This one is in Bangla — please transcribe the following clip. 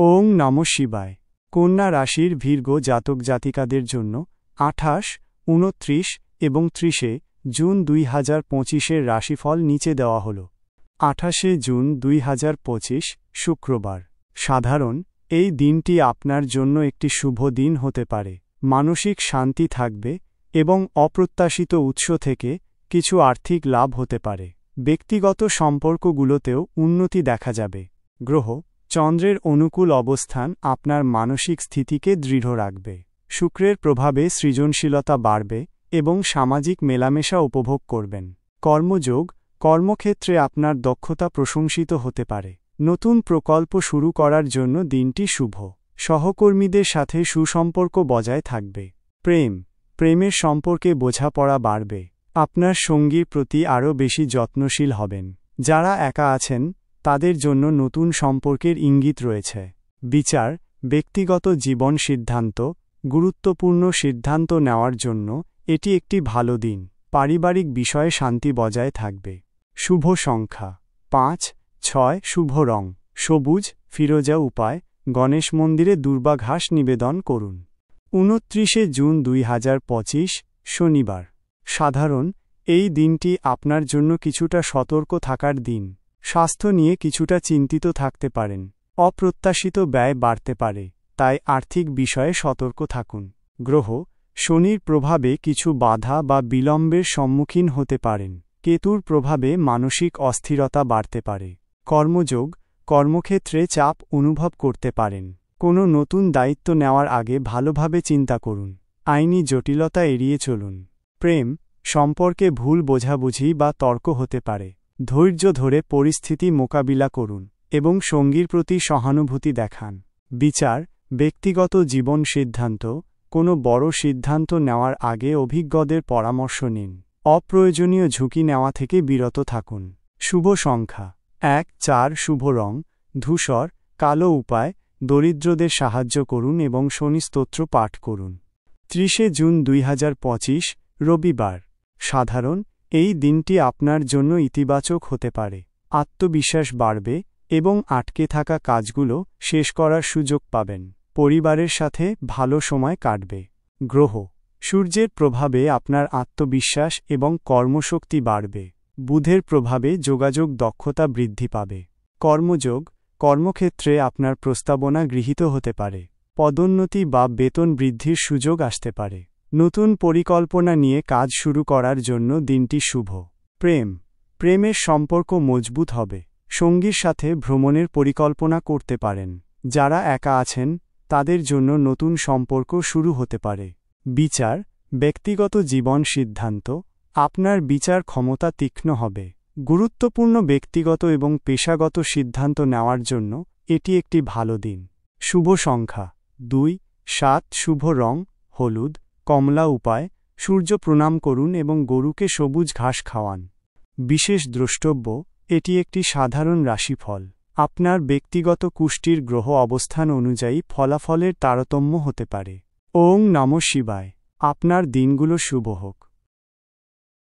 ওং নমঃ শিবায়। কন্যা রাশির ভীর্গ জাতক জাতিকাদের জন্য 28, 29 এবং 30 জুন 2025 রাশিফল নিচে দেওয়া হল। 28 জুন 2025 শুক্রবার। সাধারণ, এই দিনটি আপনার জন্য একটি শুভ দিন হতে পারে। মানসিক শান্তি থাকবে এবং অপ্রত্যাশিত উৎস থেকে কিছু আর্থিক লাভ হতে পারে। ব্যক্তিগত সম্পর্কগুলোতেও উন্নতি দেখা যাবে। গ্রহ চন্দ্রের অনুকূল অবস্থান আপনার মানসিক স্থিতিকে দৃঢ় রাখবে। শুক্রের প্রভাবে সৃজনশীলতা বাড়বে এবং সামাজিক মেলামেশা উপভোগ করবেন। কর্মযোগ কর্মক্ষেত্রে আপনার দক্ষতা প্রশংসিত হতে পারে। নতুন প্রকল্প শুরু করার জন্য দিনটি শুভ। সহকর্মীদের সাথে সুসম্পর্ক বজায় থাকবে। প্রেমের সম্পর্কে বোঝাপড়া বাড়বে। আপনার সঙ্গীর প্রতি আরও বেশি যত্নশীল হবেন। যারা একা আছেন তাদের জন্য নতুন সম্পর্কের ইঙ্গিত রয়েছে। বিচার ব্যক্তিগত জীবন সিদ্ধান্ত গুরুত্বপূর্ণ সিদ্ধান্ত নেওয়ার জন্য এটি একটি ভালো দিন। পারিবারিক বিষয়ে শান্তি বজায় থাকবে। শুভ সংখ্যা 5, 6। শুভ রং সবুজ ফিরোজা। উপায় গণেশ মন্দিরে দুর্বা ঘাস নিবেদন করুন। 29 জুন 2025 শনিবার। সাধারণ, এই দিনটি আপনার জন্য কিছুটা সতর্ক থাকার দিন। স্বাস্থ্য নিয়ে কিছুটা চিন্তিত থাকতে পারেন। অপ্রত্যাশিত ব্যয় বাড়তে পারে, তাই আর্থিক বিষয়ে সতর্ক থাকুন। গ্রহ শনির প্রভাবে কিছু বাধা বা বিলম্বের সম্মুখীন হতে পারেন। কেতুর প্রভাবে মানসিক অস্থিরতা বাড়তে পারে। কর্মযোগ কর্মক্ষেত্রে চাপ অনুভব করতে পারেন। কোনো নতুন দায়িত্ব নেওয়ার আগে ভালোভাবে চিন্তা করুন। আইনি জটিলতা এড়িয়ে চলুন। প্রেম সম্পর্কে ভুল বোঝাবুঝি বা তর্ক হতে পারে। ধৈর্য ধরে পরিস্থিতি মোকাবিলা করুন এবং সঙ্গীর প্রতি সহানুভূতি দেখান। বিচার ব্যক্তিগত জীবন সিদ্ধান্ত কোনো বড় সিদ্ধান্ত নেওয়ার আগে অভিজ্ঞদের পরামর্শ নিন। অপ্রয়োজনীয় ঝুঁকি নেওয়া থেকে বিরত থাকুন। শুভ সংখ্যা 1, 4। শুভ রং ধূসর কালো। উপায় দরিদ্রদের সাহায্য করুন এবং শনি স্তোত্র পাঠ করুন। 30 জুন 2025 রবিবার। সাধারণ, এই দিনটি আপনার জন্য ইতিবাচক হতে পারে। আত্মবিশ্বাস বাড়বে এবং আটকে থাকা কাজগুলো শেষ করার সুযোগ পাবেন। পরিবারের সাথে ভালো সময় কাটবে। গ্রহ সূর্যের প্রভাবে আপনার আত্মবিশ্বাস এবং কর্মশক্তি বাড়বে। বুধের প্রভাবে যোগাযোগ দক্ষতা বৃদ্ধি পাবে। কর্মযোগ কর্মক্ষেত্রে আপনার প্রস্তাবনা গৃহীত হতে পারে। পদোন্নতি বা বেতন বৃদ্ধির সুযোগ আসতে পারে। নতুন পরিকল্পনা নিয়ে কাজ শুরু করার জন্য দিনটি শুভ। প্রেমের সম্পর্ক মজবুত হবে। সঙ্গীর সাথে ভ্রমণের পরিকল্পনা করতে পারেন। যারা একা আছেন তাদের জন্য নতুন সম্পর্ক শুরু হতে পারে। বিচার ব্যক্তিগত জীবন সিদ্ধান্ত আপনার বিচার ক্ষমতা তীক্ষ্ণ হবে। গুরুত্বপূর্ণ ব্যক্তিগত এবং পেশাগত সিদ্ধান্ত নেওয়ার জন্য এটি একটি ভালো দিন। শুভ সংখ্যা 2, 7। শুভ রং হলুদ কমলা। উপায় সূর্য প্রণাম করুন এবং গরুকে সবুজ ঘাস খাওয়ান। বিশেষ দ্রষ্টব্য এটি একটি সাধারণ রাশিফল। আপনার ব্যক্তিগত কুষ্টির গ্রহ অবস্থান অনুযায়ী ফলাফলের তারতম্য হতে পারে। ওং নমঃ শিবায়। আপনার দিনগুলো শুভ হোক।